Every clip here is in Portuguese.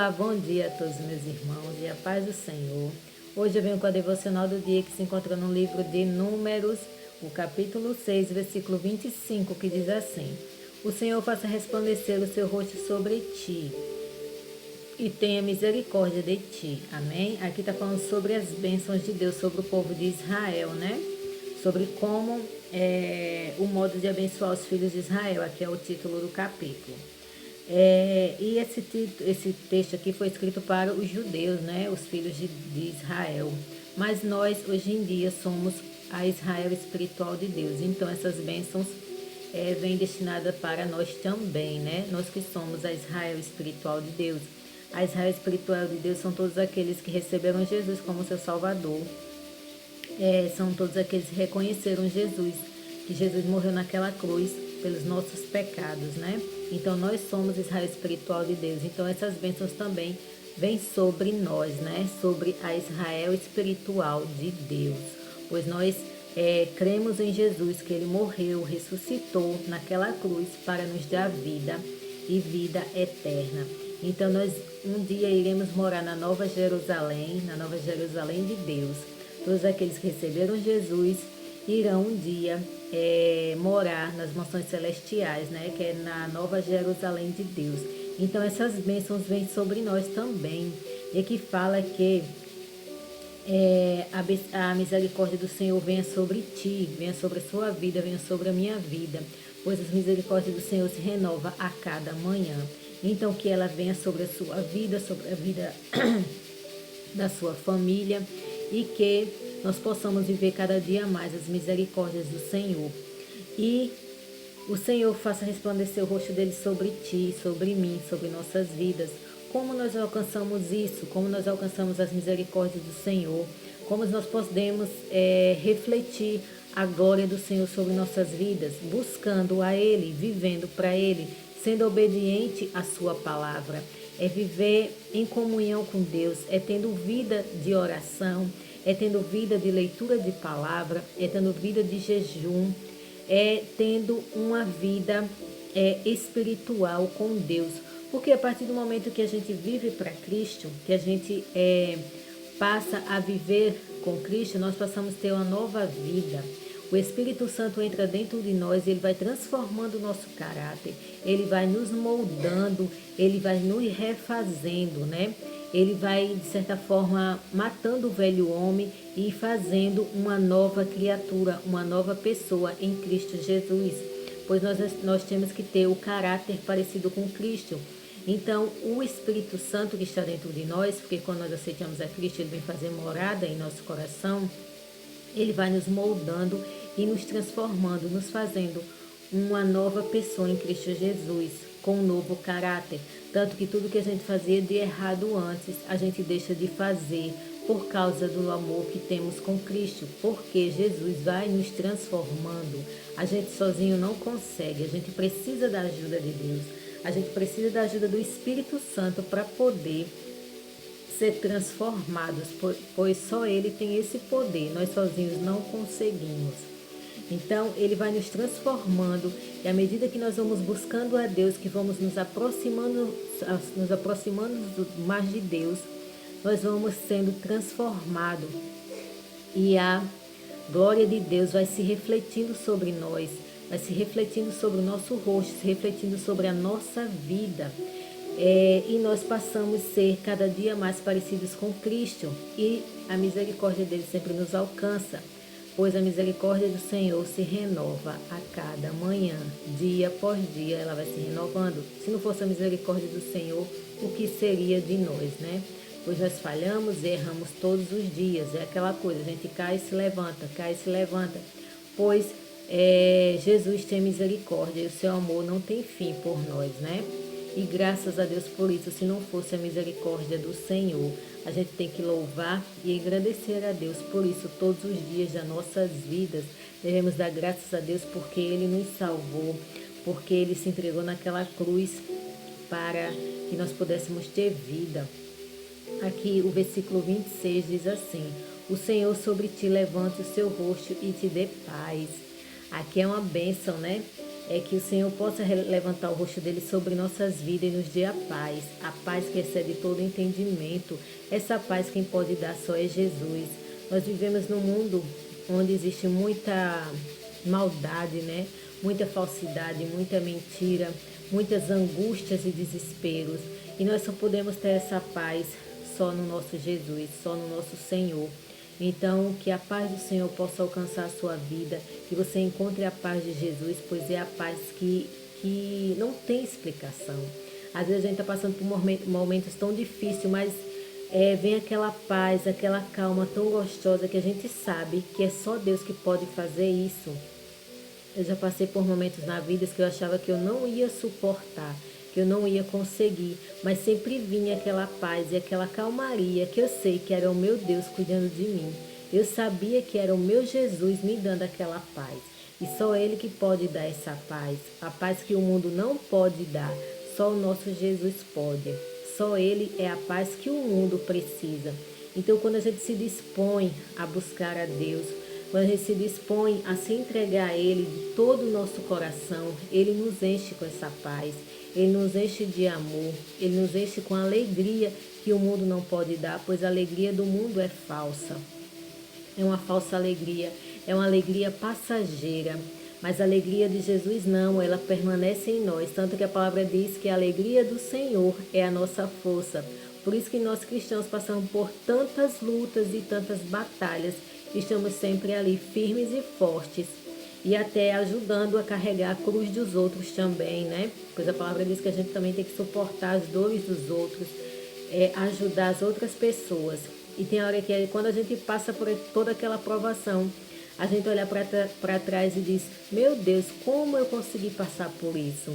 Olá, bom dia a todos meus irmãos e a paz do Senhor. Hoje eu venho com a devocional do dia que se encontra no livro de Números, o capítulo 6, versículo 25, que diz assim: O Senhor faça resplandecer o seu rosto sobre ti e tenha misericórdia de ti. Amém? Aqui está falando sobre as bênçãos de Deus sobre o povo de Israel, né? Sobre como o modo de abençoar os filhos de Israel. Aqui é o título do capítulo. E esse texto aqui foi escrito para os judeus, né? Os filhos de Israel. Mas nós, hoje em dia, somos a Israel espiritual de Deus. Então, essas bênçãos vêm destinadas para nós também, né? Nós que somos a Israel espiritual de Deus. A Israel espiritual de Deus são todos aqueles que receberam Jesus como seu Salvador. São todos aqueles que reconheceram Jesus, que Jesus morreu naquela cruz pelos nossos pecados, né? Então nós somos Israel espiritual de Deus. Então essas bênçãos também vêm sobre nós, né? Sobre a Israel espiritual de Deus. Pois nós cremos em Jesus, que Ele morreu, ressuscitou naquela cruz para nos dar vida e vida eterna. Então nós um dia iremos morar na Nova Jerusalém de Deus. Todos aqueles que receberam Jesus irão um dia morar nas mansões celestiais, né? Que é na Nova Jerusalém de Deus. Então essas bênçãos vêm sobre nós também. E aqui fala que a misericórdia do Senhor venha sobre ti, venha sobre a sua vida, venha sobre a minha vida, pois as misericórdias do Senhor se renova a cada manhã. Então que ela venha sobre a sua vida, sobre a vida da sua família, e que nós possamos viver cada dia mais as misericórdias do Senhor. E o Senhor faça resplandecer o rosto dele sobre ti, sobre mim, sobre nossas vidas. Como nós alcançamos isso? Como nós alcançamos as misericórdias do Senhor? Como nós podemos refletir a glória do Senhor sobre nossas vidas? Buscando a Ele, vivendo para Ele, sendo obediente à sua palavra. É viver em comunhão com Deus, é tendo vida de oração, é tendo vida de leitura de palavra, é tendo vida de jejum, é tendo uma vida espiritual com Deus. Porque a partir do momento que a gente vive para Cristo, que a gente passa a viver com Cristo, nós passamos a ter uma nova vida. O Espírito Santo entra dentro de nós, ele vai transformando o nosso caráter, ele vai nos moldando, ele vai nos refazendo, né? Ele vai, de certa forma, matando o velho homem e fazendo uma nova criatura, uma nova pessoa em Cristo Jesus. Pois nós temos que ter o caráter parecido com Cristo. Então, o Espírito Santo que está dentro de nós, porque quando nós aceitamos a Cristo, ele vem fazer morada em nosso coração, ele vai nos moldando e nos transformando, nos fazendo uma nova pessoa em Cristo Jesus, com um novo caráter. Tanto que tudo que a gente fazia de errado antes, a gente deixa de fazer por causa do amor que temos com Cristo, porque Jesus vai nos transformando. A gente sozinho não consegue, a gente precisa da ajuda de Deus, a gente precisa da ajuda do Espírito Santo para poder ser transformados, pois só Ele tem esse poder, nós sozinhos não conseguimos. Então, Ele vai nos transformando, e à medida que nós vamos buscando a Deus, que vamos nos aproximando mais de Deus, nós vamos sendo transformados, e a glória de Deus vai se refletindo sobre nós, vai se refletindo sobre o nosso rosto, se refletindo sobre a nossa vida. E nós passamos a ser cada dia mais parecidos com Cristo, e a misericórdia dele sempre nos alcança, pois a misericórdia do Senhor se renova a cada manhã, dia após dia ela vai se renovando. Se não fosse a misericórdia do Senhor, o que seria de nós, né? Pois nós falhamos e erramos todos os dias, é aquela coisa, a gente cai e se levanta, cai e se levanta, pois Jesus tem misericórdia e o seu amor não tem fim por nós, né? E graças a Deus por isso. Se não fosse a misericórdia do Senhor, a gente tem que louvar e agradecer a Deus por isso todos os dias das nossas vidas. Devemos dar graças a Deus porque Ele nos salvou, porque Ele se entregou naquela cruz para que nós pudéssemos ter vida. Aqui o versículo 26 diz assim: O Senhor sobre ti levante o seu rosto e te dê paz. Aqui é uma bênção, né? é que o Senhor possa levantar o rosto dele sobre nossas vidas e nos dê a paz que excede todo entendimento. Essa paz quem pode dar só é Jesus. Nós vivemos num mundo onde existe muita maldade, né? Muita falsidade, muita mentira, muitas angústias e desesperos. E nós só podemos ter essa paz só no nosso Jesus, só no nosso Senhor. Então, que a paz do Senhor possa alcançar a sua vida, que você encontre a paz de Jesus, pois é a paz que não tem explicação. Às vezes a gente está passando por momentos tão difíceis, mas vem aquela paz, aquela calma tão gostosa que a gente sabe que é só Deus que pode fazer isso. Eu já passei por momentos na vida que eu achava que eu não ia suportar, que eu não ia conseguir, mas sempre vinha aquela paz e aquela calmaria que eu sei que era o meu Deus cuidando de mim. Eu sabia que era o meu Jesus me dando aquela paz. E só Ele que pode dar essa paz. A paz que o mundo não pode dar, só o nosso Jesus pode. Só Ele é a paz que o mundo precisa. Então, quando a gente se dispõe a buscar a Deus, quando a gente se dispõe a se entregar a Ele de todo o nosso coração, Ele nos enche com essa paz, Ele nos enche de amor, Ele nos enche com a alegria que o mundo não pode dar, pois a alegria do mundo é falsa. É uma falsa alegria, é uma alegria passageira. Mas a alegria de Jesus não, ela permanece em nós. Tanto que a palavra diz que a alegria do Senhor é a nossa força. Por isso que nós cristãos passamos por tantas lutas e tantas batalhas. Estamos sempre ali firmes e fortes. E até ajudando a carregar a cruz dos outros também, né? Pois a palavra diz que a gente também tem que suportar as dores dos outros, ajudar as outras pessoas. E tem hora que quando a gente passa por toda aquela provação, a gente olha para trás e diz, meu Deus, como eu consegui passar por isso?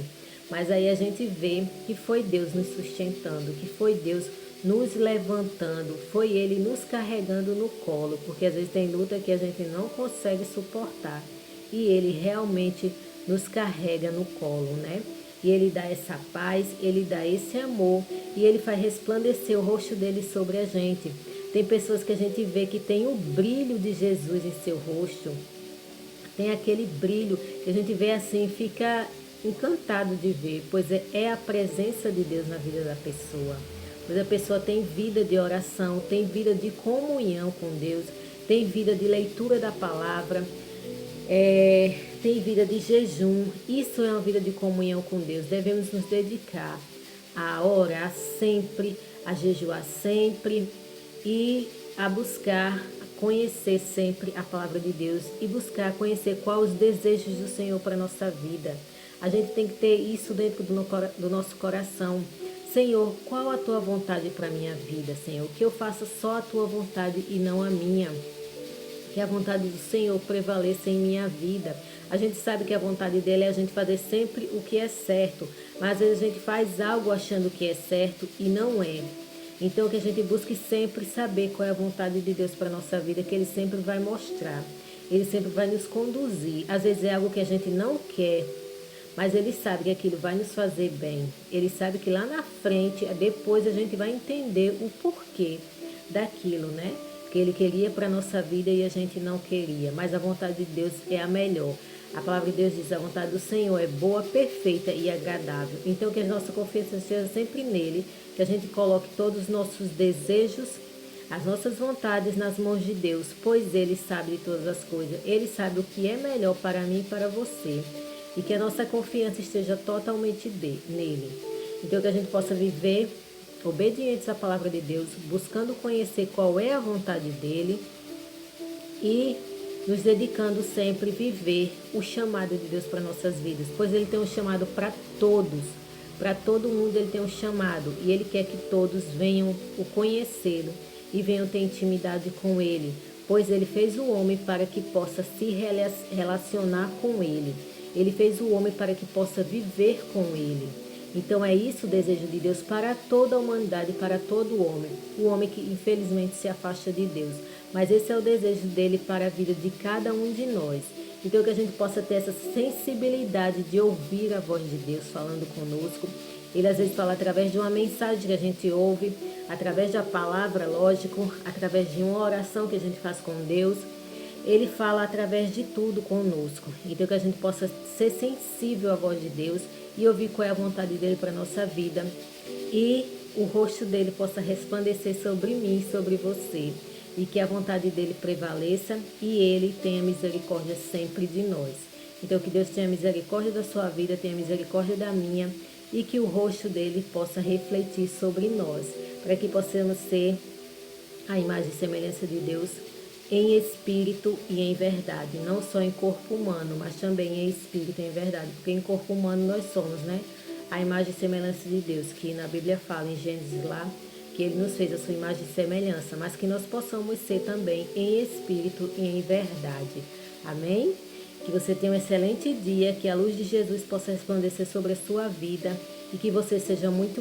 Mas aí a gente vê que foi Deus nos sustentando, que foi Deus nos levantando, foi Ele nos carregando no colo, porque às vezes tem luta que a gente não consegue suportar e Ele realmente nos carrega no colo, né? E Ele dá essa paz, Ele dá esse amor e Ele faz resplandecer o rosto dele sobre a gente. Tem pessoas que a gente vê que tem o brilho de Jesus em seu rosto, tem aquele brilho que a gente vê assim, fica encantado de ver, pois é a presença de Deus na vida da pessoa. Pois a pessoa tem vida de oração, tem vida de comunhão com Deus, tem vida de leitura da palavra, tem vida de jejum. Isso é uma vida de comunhão com Deus. Devemos nos dedicar a orar sempre, a jejuar sempre e a buscar conhecer sempre a palavra de Deus e buscar conhecer quais os desejos do Senhor para a nossa vida. A gente tem que ter isso dentro do nosso coração. Senhor, qual a tua vontade para a minha vida, Senhor? Que eu faça só a tua vontade e não a minha. Que a vontade do Senhor prevaleça em minha vida. A gente sabe que a vontade dele é a gente fazer sempre o que é certo, mas às vezes a gente faz algo achando que é certo e não é. Então que a gente busque sempre saber qual é a vontade de Deus para a nossa vida, que Ele sempre vai mostrar. Ele sempre vai nos conduzir. Às vezes é algo que a gente não quer, mas Ele sabe que aquilo vai nos fazer bem. Ele sabe que lá na frente, depois a gente vai entender o porquê daquilo, né? Que Ele queria para a nossa vida e a gente não queria. Mas a vontade de Deus é a melhor. A palavra de Deus diz, a vontade do Senhor é boa, perfeita e agradável. Então que a nossa confiança esteja sempre nele, que a gente coloque todos os nossos desejos, as nossas vontades nas mãos de Deus, pois Ele sabe de todas as coisas. Ele sabe o que é melhor para mim e para você. E que a nossa confiança esteja totalmente nele. Então que a gente possa viver obedientes à palavra de Deus, buscando conhecer qual é a vontade dele e nos dedicando sempre a viver o chamado de Deus para nossas vidas, pois Ele tem um chamado para todos, para todo mundo Ele tem um chamado e Ele quer que todos venham o conhecê-lo e venham ter intimidade com Ele, pois Ele fez o homem para que possa se relacionar com Ele, Ele fez o homem para que possa viver com Ele. Então é isso o desejo de Deus para toda a humanidade, para todo o homem que infelizmente se afasta de Deus. Mas esse é o desejo dele para a vida de cada um de nós. Então que a gente possa ter essa sensibilidade de ouvir a voz de Deus falando conosco. Ele às vezes fala através de uma mensagem que a gente ouve, através da palavra, lógico, através de uma oração que a gente faz com Deus. Ele fala através de tudo conosco. Então que a gente possa ser sensível à voz de Deus e ouvir qual é a vontade dele para a nossa vida. E o rosto dele possa resplandecer sobre mim e sobre você. E que a vontade dele prevaleça e ele tenha misericórdia sempre de nós. Então que Deus tenha misericórdia da sua vida, tenha misericórdia da minha e que o rosto dele possa refletir sobre nós, para que possamos ser a imagem e semelhança de Deus em espírito e em verdade, não só em corpo humano, mas também em espírito e em verdade, porque em corpo humano nós somos, né? A imagem e semelhança de Deus, que na Bíblia fala em Gênesis lá, que ele nos fez a sua imagem e semelhança, mas que nós possamos ser também em espírito e em verdade. Amém? Que você tenha um excelente dia, que a luz de Jesus possa resplandecer sobre a sua vida e que você seja muito